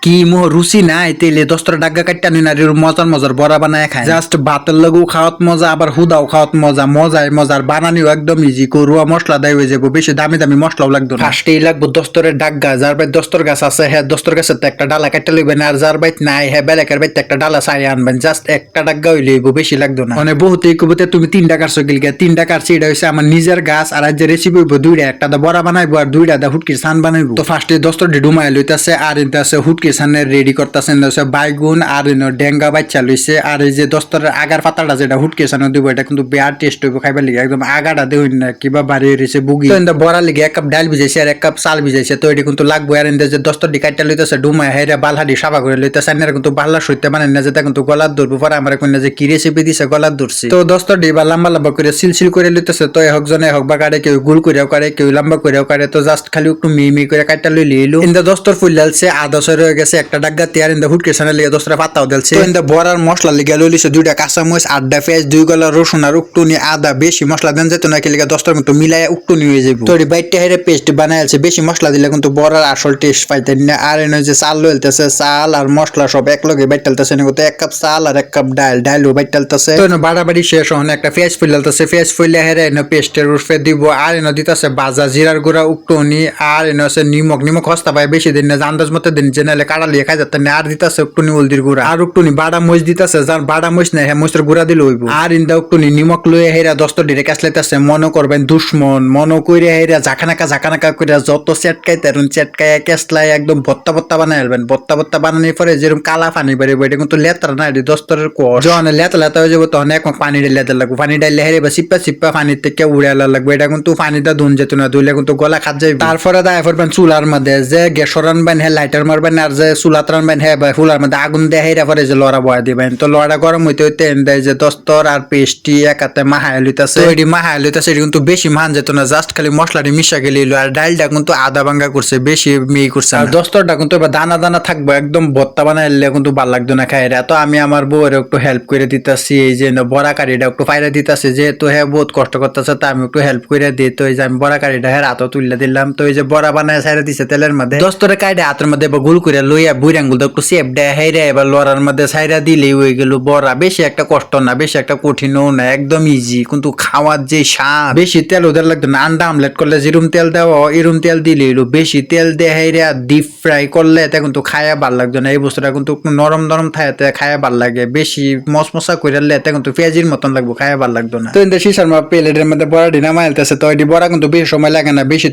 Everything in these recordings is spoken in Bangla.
কি মোহ রুচি নাই তেলে 10টা ডাগা কাটটা নিন আর মজার মজার বড়া বানায় খায় জাস্ট ভাতের লগু খাওয়াত মজা আবার হুদাও খাওয়াত মজা মজায় মজার বানানিও একদম ইজি করুয়া মশলা দেয় হয়ে যাবো বেশি দামি দামি মশলাও লাগতো না ফার্স্টেই লাগবো 10 ডাগা যার বাই 10 গাছ আছে হ্যাঁ 10 গাছের তো একটা ডালা কাটতে লইবেন আর যার বাইত নাই হ্যাঁ বেলেকের বাইতে একটা ডালা সারিয়ে আনবেন জাস্ট একটা ডাগা হইলে বেশি লাগতো না মানে বহুতেই কবতে তুমি 3টা কাটছো গিলগে 3টা কাটছি এটা হইছে আমার নিজের গাছ আর আজ যে রেসিপি হইব 2টা একটা দা বড়া বানাইবো আর 2টা দা হুটকির সান বানাইবো তো ফার্স্টে 10টা ডুমাই লইতাছে আর ইনতে আছে হুটকির সানের রেডি করতেছেন বাইগুন আর ডেঙ্গা বাচ্চা লইছে আর এই যে 10টার আগার পাতাটা যেটা হুটকে সানো দিব এটা কিন্তু বিয়ার টেস্ট হইব খাইবার লিগে একদম আগাটা দেউন না কিবা বাড়ি রইছে বুগি তো ইন্দা বড়া লিগে 1 কাপ ডাল ভিজাইছে আর 1 কাপ চাল ভিজাইছে তো এটা কিন্তু লাগবো আর ইন্দা যে 10টা ডিকাইটা লইতাছে ডুমায় হেরা বালহাডি সাফা করে লইতাছে আর কিন্তু বাল্লা সইতে মানে না যেটা কিন্তু গলার ধরবো পরে আমার কোন যে কি রেসিপি দিছে গলার ধরছি তো 10টা ডিবা লম্বা লম্বা করে সিলসিল করে লইতাছে তো এক জনে হোক বা কাটে কেউ গোল করেও কাটে কেউ লম্বা করেও কাটে তো জাস্ট খালি একটু মিমি করে কাটটা লই লিলু ইন্দা 10টার ফুল ডালছে আদা সরে হয়ে গেছে একটা ডাগা তিয়ার ইন্দা হুটকে সানে লিগে 10টা পাতাও দিলছে তো ইন্দা বড়ার মশলা লিগে লইছে 2টা কাঁচামরিচ 8টা পেঁয়াজ 2 গলা রসুন আর উকটুনি আদা বেশি মশলা দেন যেত না কি লিগে 10টার মতো মিলায়া উকটুনি হয়ে যাবে তো এই বাইটটা হেরে পেস্ট বানাইছে বেশি মশলা দিলে কিন্তু বড়ার আসল টেস্ট পাইতেন না আর এনে যে চাল লইতেছে চাল আর মশলা সব এক লগে বাইটালতেছে না তো 1 কাপ চাল আর 1 কাপ ডালও বাইটালতেছে তো বাড়াবাড়ি শেষ হন একটা পেঁয়াজ ফুলালতেছে পেঁয়াজ ফুলে হেরে এনে পেস্টের উরফে দিব আর এনে দিতেছে বাজা জিরার গুঁড়া উকটুনি আর এনে আছে নিমক হস্তা পায় বেশি দিন না আন্দাজ মতো দিন জেনালে কাটা লিয়ে খাই যাতে আর দিতেছে উকটুনি হলদির গুঁড়া আর উকটুনি বাড়া মরিচ দিতেছে যার বাড়া মরিচ নাই হ্যাঁ মরিচের গুঁড়া দিলে হইব আর ইন্দা উকটুনি নিমক লয়ে হেরা 10টা ডিরে কাছলাইতেছে মনে করবেন দুশ্মন মনে কইরে হেরা ঝাঁকানাকা করে যত চেটকাইতে চেটকায় কেসলাই একদম ভত্তা বানাই আলবেন ভত্তা বানানোর পরে যেরকম কালা পানি বেরিয়ে এটা কিন্তু লেতরা না এটি 10টার কোষ যখন লেতা হয়ে যাবো তখন এক পানি লেতে লাগবে পানি ডাইলে হেরে বা সিপ্পা পানির থেকে উড়ে আলা লাগবে এটা কিন্তু পানিটা ধুন যেত না ধুইলে কিন্তু গলা খাত যাবে তারপরে দায় করবেন চুলার মধ্যে যে গ্যাসর আনবেন হ্যাঁ লাইটার মারবেন আর যে চুলাত রানবেন হ্যাঁ বা ফুলার মধ্যে আগুন দিয়ে হেরা পরে যে লড়া বয়া দিবেন তো লড়া গরম হইতে দেয় যে 10টার আর পেস্টি একাতে মাহায় লইতাছে এটি মাহায় লইতাছে এটি কিন্তু বেশি মান যেত না জাস্ট খালি মশলাটি মিশা গেলে আর ডালটা কিন্তু আদা ভাঙ্গা করছে বেশি মিহি করছে আর 10টাটা কিন্তু এবার দানা থাকবো একদম ভত্তা বানাইলে কিন্তু ভাল লাগতো না খাই তো আমি আমার বউয়ের একটু হেল্প করে দিতেছি এই যে বড়া কারিটা একটু ফাইরা দিতেছে যেহেতু হ্যাঁ বহুত কষ্ট করতেছে তা আমি একটু হেল্প করে দিই তো এই যে আমি বড়া কারিটা হ্যাঁ হাতও তুলে দিলাম তো এই যে বড়া বানায় ছাইরা দিছে তেলের মধ্যে 10টার কাইডে হাতের মধ্যে এবার গোল করে লইয়া বুড়ি আঙ্গুল একটু সেপ দেয় হেরে এবার লড়ার মধ্যে ছাইরা দিলেই হয়ে গেল বড়া বেশি একটা কষ্ট না বেশি একটা কঠিনও না একদম ইজি কিন্তু খাওয়ার যে স্বাদ বেশি তেল ওদের লাগতো না আন্ডা আমলেট করলে যেরকম তেল দেওয়া এরকম তেল দিলে বেশি তেল দিয়ে হেরা ডিপ ফ্রাই করলে এটা কিন্তু খায়া ভাল লাগতো না এই বস্তুটা কিন্তু একটু নরম থাকতে খায়া ভাল লাগে বেশি মশমশা করে এটা কিন্তু পেঁয়াজির মতন লাগবো খায়া ভাল লাগতো না তো ইন্দা শিশার প্লেটের মধ্যে বড়া ডিনা মাইলতেছে তো এটি বড়া কিন্তু বেশি সময় লাগে না বেশি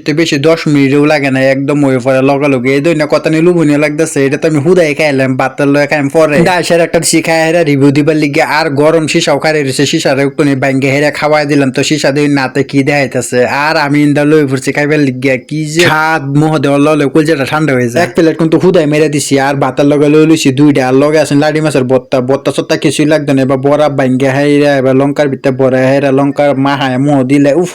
10 মিনিটও লাগে না একদম হয়ে পড়ে লগালগে এই দইনা কথা নিয়ে লুবনীয় লাগতেছে এটা তো আমি হুদাই খাইলাম বাতার লয়ে খাইম পরে ডাইসের একটা শিখায় হেরা রিভিউ দিবার লিগে আর গরম শিশাও খাই রয়েছে শিশার একটু ব্যাঙ্গে হেরা খাওয়াই দিলাম তো শিশা দিয়ে নাতে কি দেখাইতেছে আর আমি ইন্দা লই পড়ছি খাইবার লিগে কি যে হাত মোহ দেওয়ার ললে কলজাটা ঠান্ডা হয়ে যায় 1 প্লেট কিন্তু হুদাই মেরে দিছি আর ভাতের লগে লই লইছি 2টা আর লগে আছেন লাড়ি মাছের বত্তা সত্তা কিছুই লাগতো না এবার বড়া ব্যাঙ্গে হেরা এবার লঙ্কার ভিতরে বড়া হেরা লঙ্কার মাহায় মোহ দিলে উফ